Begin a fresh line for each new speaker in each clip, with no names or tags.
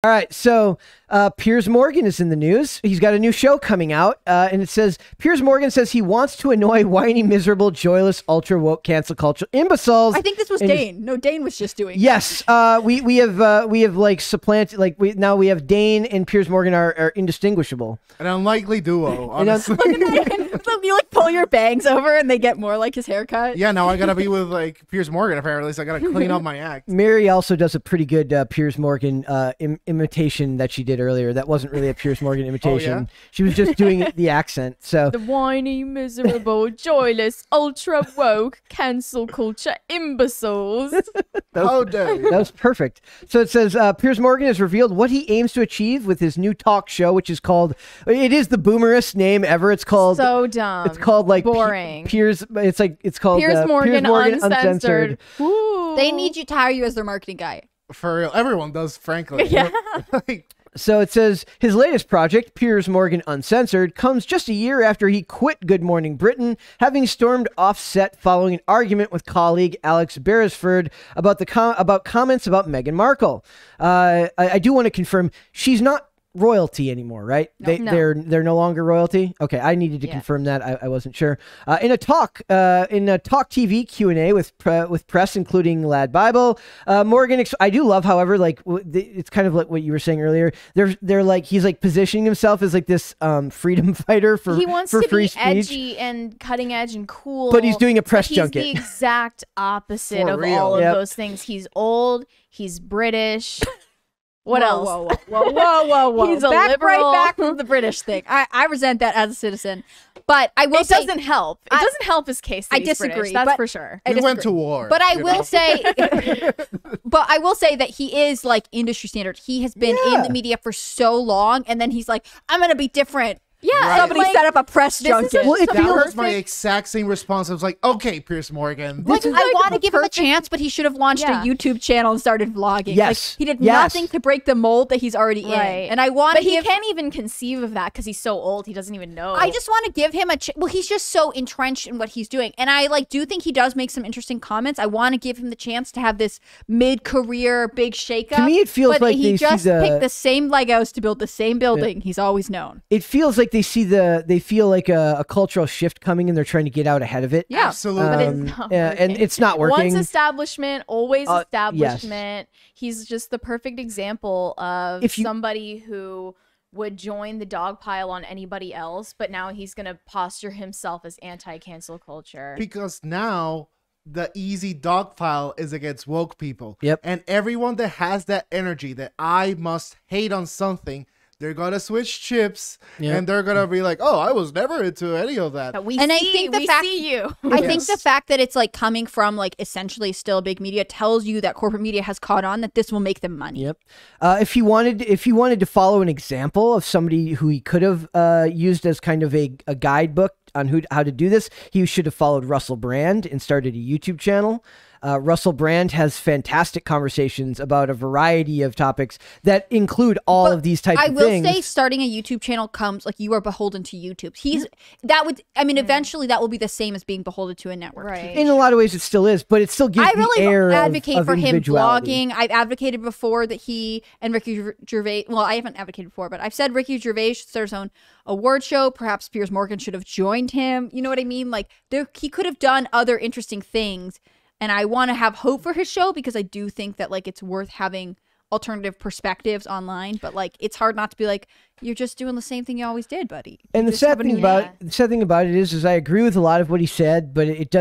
All right, so Piers Morgan is in the news. He's got a new show coming out, and it says, Piers Morgan says he wants to annoy whiny, miserable, joyless, ultra-woke, cancel culture imbeciles.
I think this was Dane. No, Dane was just doing
Yes, we have like supplanted, like now we have Dane and Piers Morgan are indistinguishable.
An unlikely duo, honestly.
You like pull your bangs over and they get more like his haircut.
Yeah, now I gotta be with like Piers Morgan apparently, so I gotta clean up my act.
Mary also does a pretty good Piers Morgan imitation that she did earlier. That wasn't really a Piers Morgan imitation.
Oh, yeah?
She was just doing the accent. So
the whiny, miserable, joyless, ultra woke, cancel culture imbeciles.
How dare you?
That was perfect. So it says Piers Morgan has revealed what he aims to achieve with his new talk show, which is called. It is the boomerest name ever. It's called
so dumb.
It's called like
boring.
Piers. It's called
Piers Morgan Uncensored.
Ooh. They need you to hire you as their marketing guy.
For real, everyone does, frankly.
Yeah.
So it says his latest project, Piers Morgan Uncensored, comes just a year after he quit Good Morning Britain, having stormed off set following an argument with colleague Alex Beresford about comments about Meghan Markle. I do want to confirm she's not royalty anymore, right?
No.
They're no longer royalty. Okay, I needed to confirm that. I wasn't sure. In a talk TV Q&A with press, including Lad Bible, Morgan. I do love, however, like it's kind of like what you were saying earlier. They're like he's like positioning himself as like this freedom fighter for
he wants
for
to
free
be
speech.
edgy and cutting edge and cool,
but he's doing a press junket.
He's the exact opposite
For
of
real.
all of
Yep.
those things. He's old. He's British. What
Whoa,
else?
Whoa.
He's a
right
liberal.
back from the British thing. I resent that as a citizen. But I will
It
say...
doesn't help. It doesn't help his case that
I
he's
disagree,
British, that's
but-
for sure.
I
He went
disagree.
to war.
But I
you
will
know?
say... but I will say that he is like industry standard. He has been in the media for so long, and then he's like, I'm going to be different.
Yeah,
Right.
Somebody
like,
set up a press junket.
Well, it
That
feels
was my exact same response. I was like, okay, Piers Morgan.
Like, I want to
the
give him a
perfect-
chance, but he should have launched a
Yeah.
YouTube channel and started vlogging.
Yes.
Like, he did
Yes.
nothing to break the mold that he's already
Right.
in. And I want
But
to
he
give...
can't even conceive of that because he's so old. He doesn't even know.
I just want to give him a... Well, he's just so entrenched in what he's doing. And I do think he does make some interesting comments. I want to give him the chance to have this mid-career big shakeup.
To me, it feels
but
like
he
they see
just
the-
picked the same Legos to build the same building he's always known.
It feels like they feel like a cultural shift coming, and they're trying to get out ahead of it.
Yeah.
Absolutely.
But it's not
and
working.
it's not working.
Once establishment, always
Yes.
establishment. He's just the perfect example of
If you-
somebody who would join the dog pile on anybody else, but now he's going to posture himself as anti-cancel culture.
Because now the easy dog pile is against woke people.
Yep.
And everyone that has that energy that I must hate on something, they're gonna switch chips and they're gonna be like, oh, I was never into any of that.
But we
And I
see,
think the
we
fact-
see you.
I think the fact that it's like coming from like essentially still big media tells you that corporate media has caught on that this will make them money.
Yep. If he wanted to follow an example of somebody who he could have used as kind of a guidebook on how to do this, he should have followed Russell Brand and started a YouTube channel. Russell Brand has fantastic conversations about a variety of topics that include all of these types of things.
I will say starting a YouTube channel comes like you are beholden to YouTube. Eventually that will be the same as being beholden to a network.
Right.
In a lot of ways, it still is, but it still gives
I
the
really
air
advocate
of
for him
individuality.
blogging. I've advocated before that he and Ricky Gervais, well, I haven't advocated before, but I've said Ricky Gervais should start his own award show. Perhaps Piers Morgan should have joined him. You know what I mean? Like he could have done other interesting things. And I want to have hope for his show because I do think that like it's worth having alternative perspectives online. But like it's hard not to be like, you're just doing the same thing you always did, buddy.
And the sad thing about it is I agree with a lot of what he said, but it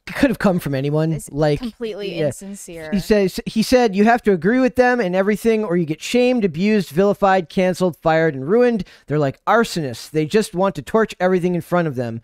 could have come from anyone.
It's
like
completely insincere.
He said you have to agree with them and everything, or you get shamed, abused, vilified, canceled, fired, and ruined. They're like arsonists. They just want to torch everything in front of them.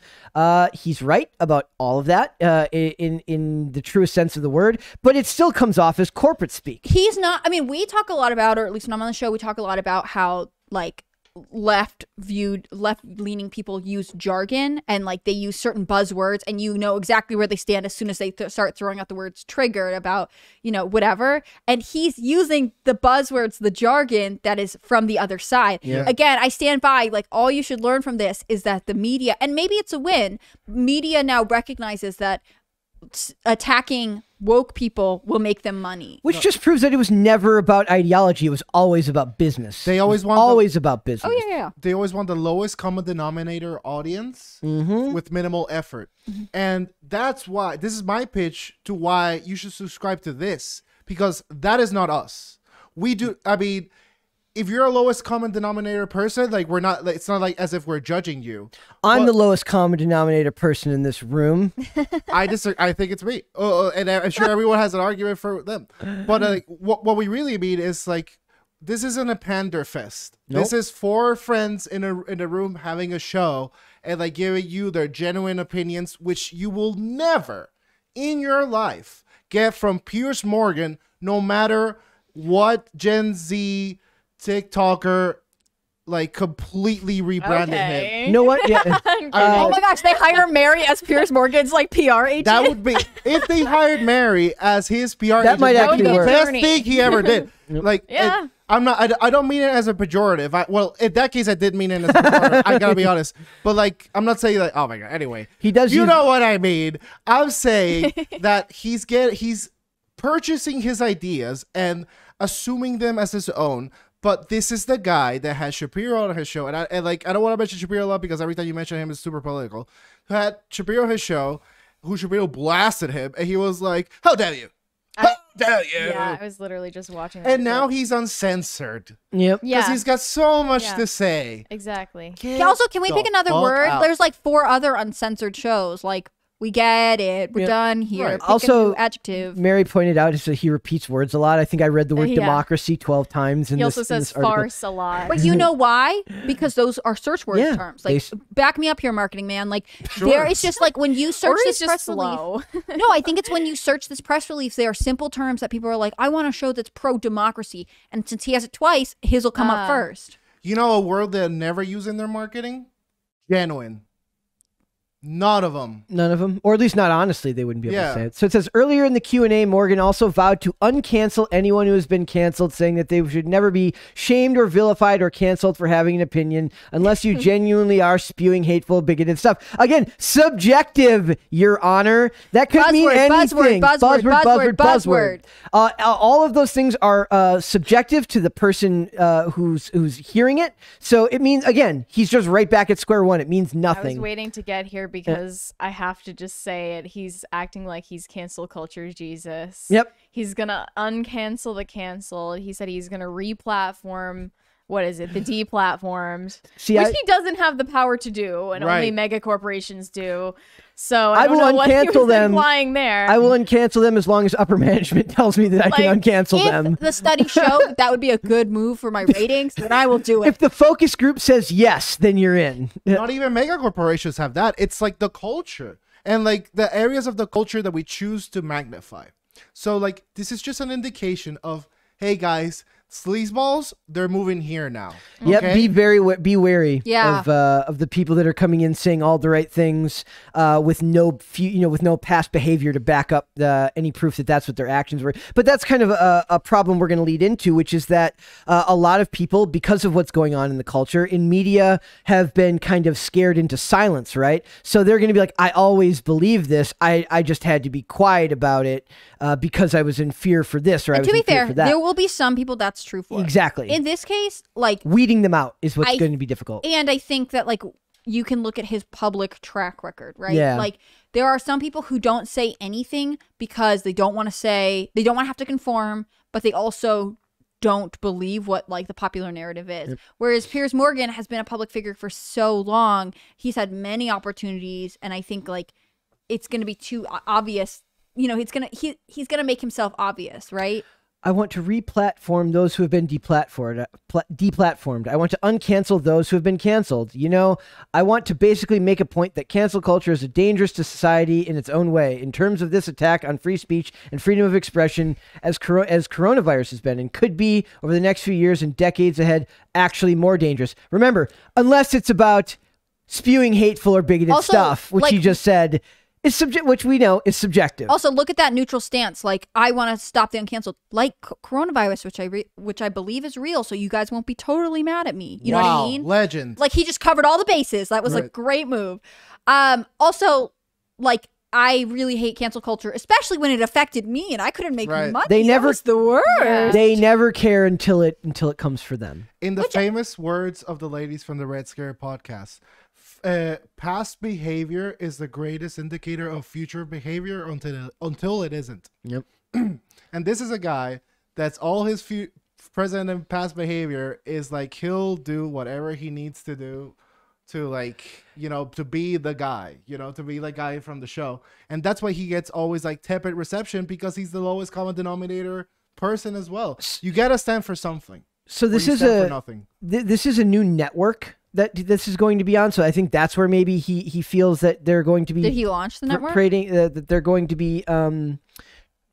He's right about all of that in the truest sense of the word, but it still comes off as corporate speak.
He's not. I mean, we talk a lot about, or at least when I'm on the show, we talk a lot about how like left-leaning people use jargon and like they use certain buzzwords and you know exactly where they stand as soon as they start throwing out the words triggered about, you know, whatever. And he's using the buzzwords, the jargon that is from the other side.
Yeah.
Again, I stand by, like, all you should learn from this is that the media, and maybe it's a win, media now recognizes that attacking woke people will make them money.
Which just proves that it was never about ideology. It was always about business.
They always want
always about business.
Oh yeah.
They always want the lowest common denominator audience with minimal effort. And that's why this is my pitch to why you should subscribe to this, because that is not us. We do. I mean, if you're a lowest common denominator person, like we're not, like, it's not like as if we're judging you.
I'm the lowest common denominator person in this room.
I disagree. I think it's me. And I'm sure everyone has an argument for them. But what we really mean is like, this isn't a pander fest.
Nope.
This is four friends in a room having a show and like giving you their genuine opinions, which you will never in your life get from Piers Morgan, no matter what Gen Z TikToker like completely rebranded him.
You know what? Yeah.
Oh my gosh, they hire Mary as Piers Morgan's like PR agent.
That would be if they hired Mary as his PR agent.
Might actually
the
work.
best thing he ever did. Like,
Yeah.
I'm not. I don't mean it as a pejorative. Well, in that case, I did mean it as a pejorative. I gotta be honest. But like, I'm not saying like, oh my god. Anyway,
He does
You
use-
know what I mean? I'm saying that he's purchasing his ideas and assuming them as his own. But this is the guy that has Shapiro on his show, and I don't want to mention Shapiro a lot because every time you mention him is super political. Who had Shapiro on his show, who Shapiro blasted him, and he was like, "How dare you? How dare you?"
Yeah, I was literally just watching that.
And now
clip.
he's uncensored
Yep.
because
Yeah,
he's got so much
Yeah.
to say.
exactly.
Also, can we pick another word?
Out.
There's like 4 other uncensored shows. Like, we get it. We're
Yeah.
done here.
Right.
Pick
Also,
a new adjective.
Mary pointed out that he repeats words a lot. I think I read the word
Yeah.
democracy 12 times in
He
this,
also
in
says
this article.
farce a lot.
But you know why? Because those are search word
Yeah,
terms. Like,
they-
back me up here, marketing man. Like,
Sure.
there it's just like when you search
Or
this
he's
press
just
release.
slow.
No, I think it's when you search this press release, they are simple terms that people are like, I want a show that's pro democracy. And since he has it twice, his will come up first.
You know a word they never use in their marketing? Genuine. None of them.
None of them, or at least not honestly, they wouldn't be able
Yeah.
to say it. So it says earlier in the Q&A, Morgan also vowed to uncancel anyone who has been canceled, saying that they should never be shamed or vilified or canceled for having an opinion unless you genuinely are spewing hateful, bigoted stuff. Again, subjective, Your Honor. That could mean anything.
Buzzword.
All of those things are subjective to the person who's hearing it. So it means, again, he's just right back at square one. It means
I was
nothing.
waiting to get here because I have to just say it. He's acting like he's cancel culture Jesus.
Yep.
He's gonna uncancel the cancel. He said he's gonna re-platform. What is it? The deplatformed,
See,
which
I-
he doesn't have the power to do, and only
Right.
mega corporations do. So
I
I don't
will
know what he
uncancel
was
them.
implying there.
I will uncancel them as long as upper management tells me that I can
Like,
uncancel
If
them.
the study showed that would be a good move for my ratings, then I will do it.
If the focus group says yes, then you're in.
Not even mega corporations have that. It's like the culture and like the areas of the culture that we choose to magnify. So like this is just an indication of, hey guys, sleazeballs, they're moving here now.
Yep,
Okay?
be wary
Yeah.
of the people that are coming in saying all the right things with no past behavior to back up any proof that that's what their actions were. But that's kind of a problem we're going to lead into, which is that a lot of people, because of what's going on in the culture, in media, have been kind of scared into silence, right? So they're going to be like, I always believe this. I just had to be quiet about it because I was in fear for this or I
And
was
to be
in fear
fair,
for that.
there will be some people that's true for.
Exactly.
In this case, like,
Weeding them out is what's
I-
going to be difficult.
and I think that like you can look at his public track record, right?
Yeah.
Like there are some people who don't say anything because they don't want to have to conform, but they also don't believe what like the popular narrative is. Whereas Piers Morgan has been a public figure for so long, he's had many opportunities, and I think like it's going to be too obvious. You know, he's gonna make himself obvious, right?
I want to re-platform those who have been deplatformed. I want to uncancel those who have been canceled. You know, I want to basically make a point that cancel culture is dangerous to society in its own way, in terms of this attack on free speech and freedom of expression, as coronavirus has been and could be over the next few years and decades ahead, actually more dangerous. Remember, unless it's about spewing hateful or bigoted
Also,
stuff, which
like-
he just said is which we know is subjective.
Also, look at that neutral stance. Like, I want to stop the uncanceled, like coronavirus, which I believe is real. So you guys won't be totally mad at me. You know what I mean?
Legend.
Like, he just covered all the bases. That was a
Right.
great move. Also, like, I really hate cancel culture, especially when it affected me and I couldn't make
Right.
money.
They never-
That was the worst.
They never care until it comes for them.
In the famous words of the ladies from the Red Scare podcast, past behavior is the greatest indicator of future behavior until it isn't.
Yep.
And this is a guy that's all his present and past behavior is like he'll do whatever he needs to do to, like, you know, to be the guy, you know, to be the guy from the show. And that's why he gets always like tepid reception, because he's the lowest common denominator person as well. You gotta stand for something.
So
or
this
you
is
stand for
a
nothing.
this is a new network that this is going to be on. So I think that's where maybe he feels that they're going to be
Did he launch the network?
creating that they're going to be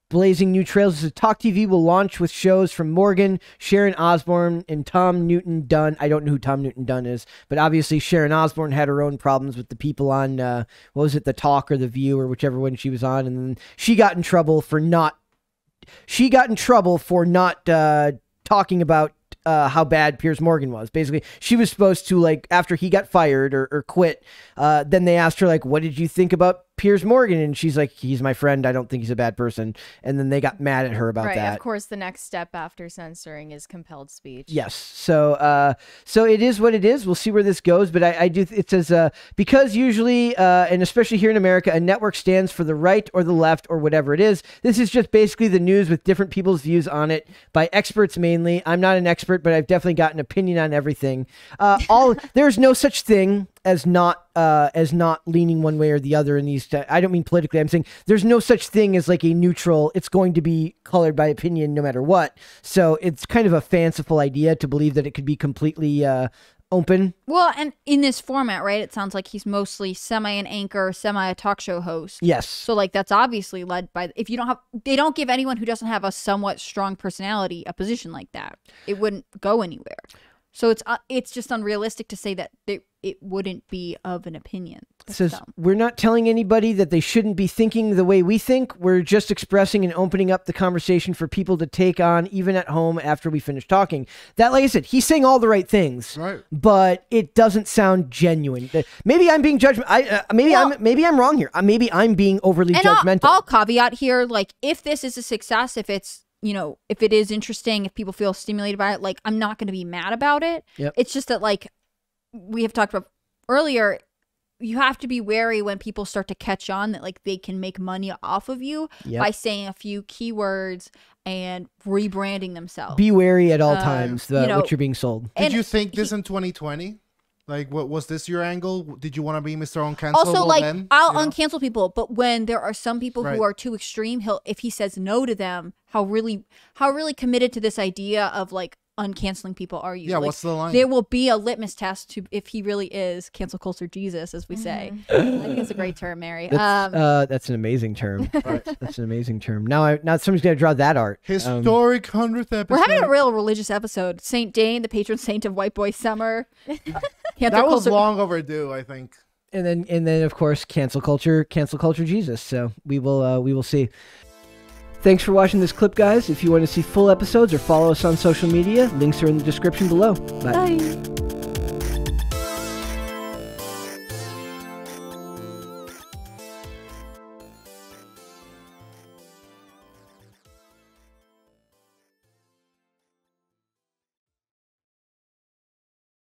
blazing new trails. So Talk TV will launch with shows from Morgan, Sharon Osbourne, and Tom Newton Dunn. I don't know who Tom Newton Dunn is, but obviously Sharon Osbourne had her own problems with the people on what was it, The Talk or The View or whichever one she was on, and then she got in trouble for not talking about how bad Piers Morgan was. Basically, she was supposed to, like, after he got fired or quit, then they asked her, like, what did you think about Piers Morgan? And she's like, he's my friend. I don't think he's a bad person. And then they got mad at her about
Right.
that.
Of course, the next step after censoring is compelled speech.
Yes. So it is what it is. We'll see where this goes. But I do. It says because usually, and especially here in America, a network stands for the right or the left or whatever it is. This is just basically the news with different people's views on it by experts mainly. I'm not an expert, but I've definitely got an opinion on everything. There's no such thing as not leaning one way or the other in these. I don't mean politically. I'm saying there's no such thing as like a neutral. It's going to be colored by opinion no matter what. So it's kind of a fanciful idea to believe that it could be completely open.
Well, and in this format, right, it sounds like he's mostly semi an anchor, semi a talk show host.
Yes.
So like that's obviously led by, if you don't have, they don't give anyone who doesn't have a somewhat strong personality a position like that. It wouldn't go anywhere. So it's just unrealistic to say that it wouldn't be of an opinion.
It says, we're not telling anybody that they shouldn't be thinking the way we think. We're just expressing and opening up the conversation for people to take on, even at home after we finish talking. That, like I said, he's saying all the right things,
Right.
but it doesn't sound genuine. Maybe I'm being judgmental. Maybe I'm wrong here. Maybe I'm being overly judgmental.
I'll caveat here, like, if this is a success, if it's, you know, if it is interesting, if people feel stimulated by it, like, I'm not going to be mad about it.
Yep.
It's just that, like we have talked about earlier, you have to be wary when people start to catch on that, like, they can make money off of you by saying a few keywords and rebranding themselves.
Be wary at all times
you know,
what you're being sold.
Did you think this in 2020? Like, what was this your angle? Did you want to be Mr. Uncancelable
Also, like,
then?
I'll uncancel people, but when there are some people
Right.
who are too extreme, if he says no to them, how really committed to this idea of, like, uncanceling people are you?
Yeah,
Like,
what's the line?
there will be a litmus test to if he really is cancel culture Jesus, as we say. I think it's a great term, Mary.
That's an amazing term. That's an amazing term. Now somebody's got to draw that art.
Historic 100th episode.
We're having a real religious episode. Saint Dane, the patron saint of White Boy Summer. Cancel
That was
culture.
long overdue, I think.
And then of course cancel culture Jesus. So we will see. Thanks for watching this clip, guys. If you want to see full episodes or follow us on social media, links are in the description below. Bye.
Bye.